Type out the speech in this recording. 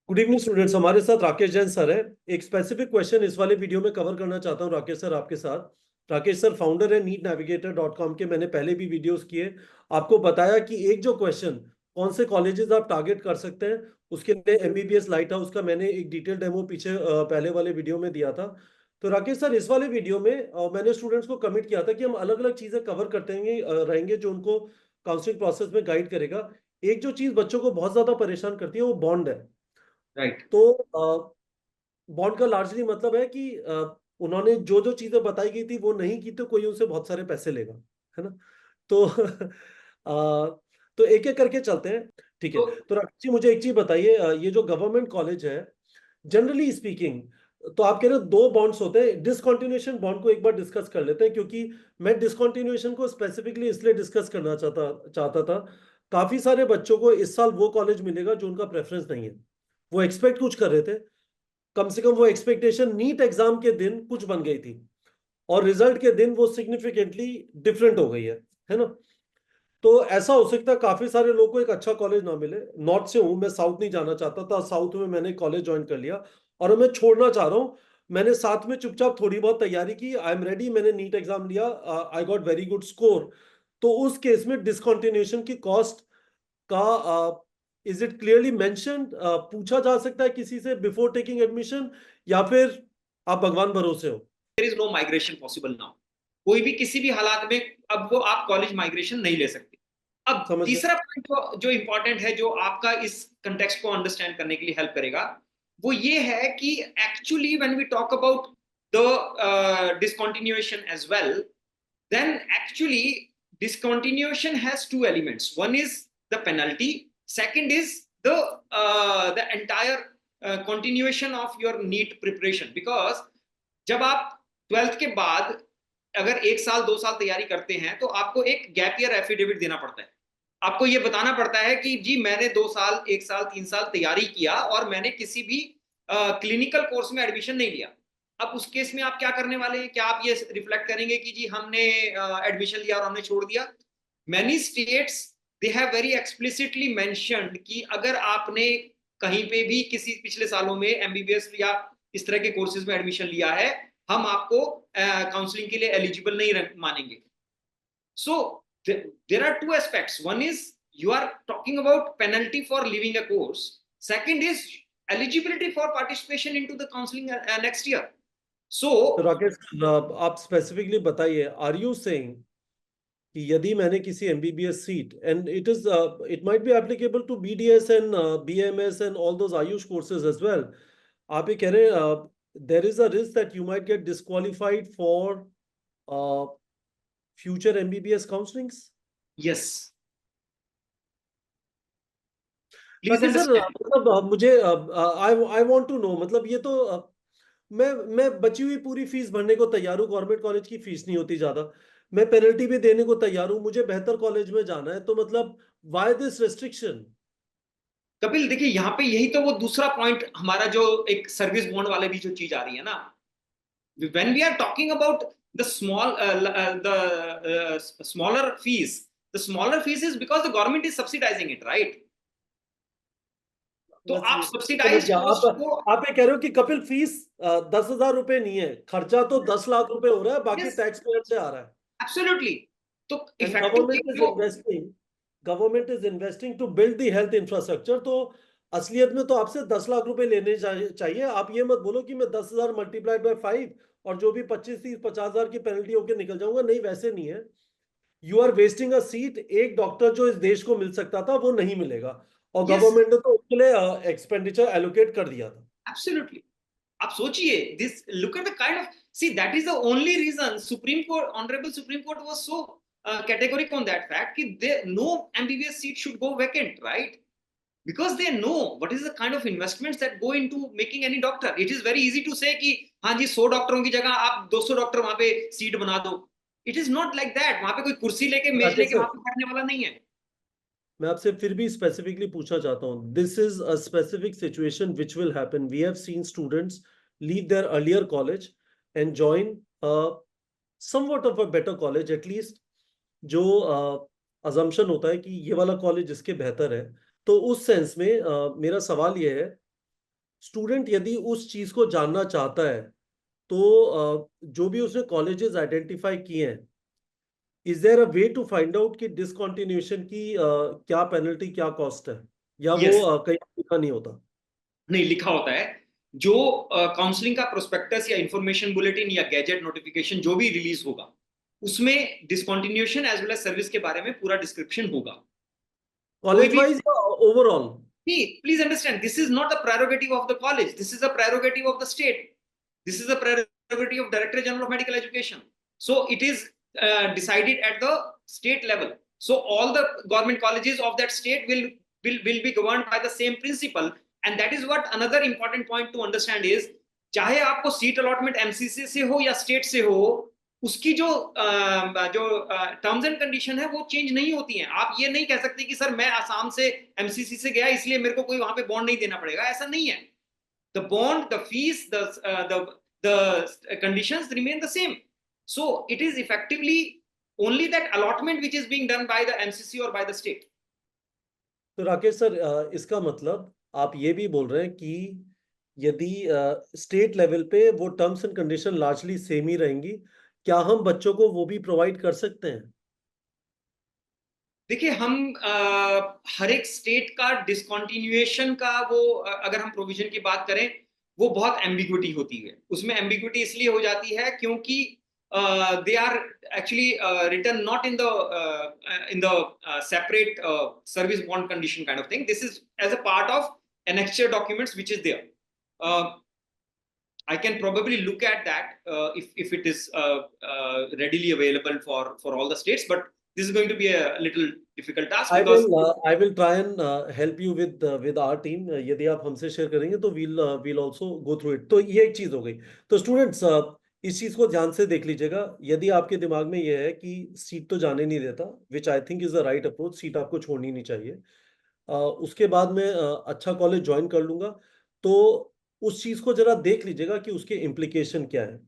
Good evening students. हमारे साथ Rakesh Jain sir है। एक स्पेसिफिक क्वेश्चन इस वाले वीडियो में कवर करना चाहता हूं राकेश सर आपके साथ। राकेश सर फाउंडर है NEETnavigator.com के। मैंने पहले भी वीडियोस किए, आपको बताया कि एक जो क्वेश्चन कौन से कॉलेजेस आप टारगेट कर सकते हैं, उसके लिए MBBS लाइट हाउस का मैंने एक डिटेल डेमो पीछे पहले वाले वीडियो में दिया था। तो राकेश सर इस वाले वीडियो में मैंने स्टूडेंट्स को कमिट किया था कि हम अलग अलग चीजें कवर करते रहेंगे जो उनको काउंसलिंग प्रोसेस में गाइड करेगा। एक जो चीज बच्चों को बहुत ज्यादा परेशान करती है वो बॉन्ड है। राइट। तो बॉन्ड का लार्जली मतलब है कि उन्होंने जो जो चीजें बताई गई थी वो नहीं की तो कोई उनसे बहुत सारे पैसे लेगा, है ना। तो तो एक एक करके चलते हैं। ठीक है। तो तो राकेश जी मुझे एक चीज बताइए, ये जो गवर्नमेंट कॉलेज है, जनरली स्पीकिंग, तो आप कह रहे हो दो बॉन्ड्स होते हैं। डिसकंटिन्यूएशन बॉन्ड को एक बार डिस्कस कर लेते हैं, क्योंकि मैं डिसकंटिन्यूएशन को स्पेसिफिकली इसलिए डिस्कस करना चाहता चाहता था। काफी सारे बच्चों को इस साल वो कॉलेज मिलेगा जो उनका प्रेफरेंस नहीं है। वो एक्सपेक्ट कुछ कर रहे थे, कम से कम वो एक्सपेक्टेशन नीट एग्जाम के दिन कुछ बन गई थी, और रिजल्ट के दिन वो सिग्निफिकेंटली डिफरेंट हो गई है ना। तो ऐसा हो सकता है काफी सारे लोगों को एक अच्छा कॉलेज ना मिले। नॉर्थ से हूं मैं, साउथ नहीं जाना चाहता था, साउथ में मैंने कॉलेज ज्वाइन कर लिया और मैं छोड़ना चाह रहा हूं। मैंने साथ में चुपचाप थोड़ी बहुत तैयारी की, आई एम रेडी, मैंने नीट एग्जाम दिया, I got very good score. तो उस केस में डिसकंटिन्यूएशन की कॉस्ट का इज इट क्लियरली मेंशन्ड, पूछा जा सकता है किसी से बिफोर टेकिंग एडमिशन, या फिर आप भगवान भरोसे हो? There is no migration possible now. कोई भी किसी भी हालात में अब वो आप कॉलेज माइग्रेशन नहीं ले सकते। अब समझ गए। तीसरा पॉइंट जो इंपॉर्टेंट है, जो आपका इस कंटेक्स्ट को अंडरस्टैंड करने के लिए हेल्प करेगा, वो ये है कि actually when we talk about the discontinuation as well, then actually discontinuation has two elements. One is the penalty, second is the entire continuation of your NEET preparation. Because जब आप 12th के बाद अगर 1 साल 2 साल तैयारी करते हैं तो आपको एक गैप ईयर एफिडेविट देना पड़ता है। आपको ये बताना पड़ता है कि जी मैंने 2 साल 1 साल 3 साल तैयारी किया और मैंने किसी भी क्लिनिकल कोर्स में एडमिशन नहीं लिया। अब उस केस में आप क्या करने वाले हैं? क्या आप ये रिफ्लेक्ट करेंगे कि जी हमने एडमिशन लिया और हमने छोड़ दिया? Many states they have very explicitly mentioned कि अगर आपने कहीं पे भी किसी पिछले सालों में एमबीबीएस या इस तरह के कोर्सेज में एडमिशन लिया है, हम आपको काउंसलिंग के लिए एलिजिबल नहीं मानेंगे। So there are two aspects. One is you are talking about penalty for leaving a course. Second is eligibility for participation into the counseling next year. तो So राकेश, आप स्पेसिफिकली बताइए, आर यू सेइंग कि यदि मैंने किसी MBBS seat, and it might be applicable to BDS and BMS and all those Ayush courses as well, आप ये कह रहे हैं there is a risk that you might get disqualified for future MBBS counsellings? yes, please Rakesh sir, understand. मतलब मुझे I I want to know, मतलब ये तो मैं बची हुई पूरी फीस भरने को तैयार हूँ। गवर्नमेंट कॉलेज की फीस नहीं होती ज्यादा, मैं पेनल्टी भी देने को तैयार हूँ, मुझे बेहतर कॉलेज में जाना है, तो मतलब व्हाई दिस रेस्ट्रिक्शन? कपिल देखिए, यहाँ पे यही तो वो दूसरा पॉइंट हमारा जो एक सर्विस बॉन्ड वाले भी जो चीज आ रही है ना, when we are talking about the smaller fees, the smaller fees is because the government is subsidizing it, right? तो बस आप ये समझ सब्सिडाइज्ड गया। कॉस्ट को, आप ये कह रहे हो कि कपिल फीस 10,000 रुपए नहीं है, खर्चा तो 10 लाख रुपए हो रहा है, बाकी यस टैक्स पेयर से आ रहा है। एब्सोल्युटली। तो एंड इफेक्टिवली जो, government is investing to build the health infrastructure. तो असलियत में तो आपसे 10 लाख रुपए लेने चाहिए। आप ये मत बोलो कि मैं 10,000 मल्टीप्लाइड बाय 5 और जो भी 25, 30, 50 हजार की पेनल्टी होकर निकल जाऊंगा। नहीं, वैसे नहीं है। You are wasting a seat. एक डॉक्टर जो इस देश को मिल सकता था वो नहीं मिलेगा, और यस गवर्नमेंट ने तो उसके लिए एक्सपेंडिचर एलोकेट कर दिया था। एब्सोल्युटली। आप सोचिए, this look at the kind of, see that is the only reason supreme court, honourable supreme court was so categoric on that fact कि no MBBS seat should go vacant, right? Because they know what is the kind of investments that go into making any doctor. It is very easy to say कि हाँ जी 100 डॉक्टरों की जगह आप 200 doctor वहां पे seat बना दो। It is not like that. वहां पे कोई कुर्सी लेके मेज राकेश लेके सर, वहां पे बैठने वाला नहीं है। मैं आपसे फिर भी स्पेसिफिकली पूछना चाहता हूँ, this is a specific situation which will happen. We have seen students leave there earlier college and join somewhat of a better college, at least जो अजम्पशन होता है कि ये वाला कॉलेज इसके बेहतर है। तो उस सेंस में मेरा सवाल ये है स्टूडेंट यदि उस चीज को जानना चाहता है तो जो भी उसने कॉलेजेस आइडेंटिफाई किए हैं, is there a way to find out कि डिसकंटिन्यूएशन की क्या पेनल्टी, क्या कॉस्ट है, या वो यस, कहीं लिखा नहीं होता? नहीं लिखा होता है। जो काउंसलिंग का प्रोस्पेक्टस या इंफॉर्मेशन बुलेटिन या गैजेट नोटिफिकेशन जो भी रिलीज होगा, उसमें discontinuation as well as service के बारे में पूरा डिस्क्रिप्शन होगा। कोई कॉलेज भी, वाइज या overall? please understand, this is not the prerogative of the college, this is a prerogative of the state, this is a prerogative of Director General of Medical Education. So it is decided at the state level. So all the government colleges of that state will be governed by the same principle. And that is what another important point to understand is, चाहे आपको seat allotment MCC से हो या state से हो, उसकी जो terms and condition है वो चेंज नहीं होती हैं। आप ये नहीं कह सकते कि सर मैं आसाम से एमसीसी से गया इसलिए मेरे को कोई वहां पे बॉन्ड नहीं देना पड़ेगा, ऐसा नहीं है। The bond, the fees, the conditions remain the same. So it is effectively only that allotment which is being done by the MCC or by the state. तो राकेश सर, इसका मतलब आप ये भी बोल रहे हैं कि यदि स्टेट लेवल पे वो terms and condition largely same ही रहेंगी, क्या हम बच्चों को वो भी प्रोवाइड कर सकते हैं? देखिए, हम हर एक स्टेट का डिसकंटिन्यूएशन का वो अगर हम प्रोविजन की बात करें, वो बहुत एम्बिग्विटी होती है। उसमें एम्बिग्विटी इसलिए हो जाती है क्योंकि they are actually written not in the separate service bond condition kind of thing. This is as a part of annexure documents which is there. I can probably look at that if it is readily available for all the states, but this is going to be a little difficult task because I will try and help you with our team. यदि आप हमसे share करेंगे तो we'll also go through it. तो ये एक चीज हो गई। तो स्टूडेंट्स, इस चीज को ध्यान से देख लीजिएगा। यदि आपके दिमाग में ये है कि सीट तो जाने नहीं देता, which I think is the right approach, seat आपको छोड़नी नहीं चाहिए, उसके बाद मैं अच्छा कॉलेज ज्वाइन कर लूंगा, तो उस चीज को जरा देख लीजिएगा कि उसके इम्प्लीकेशन क्या है।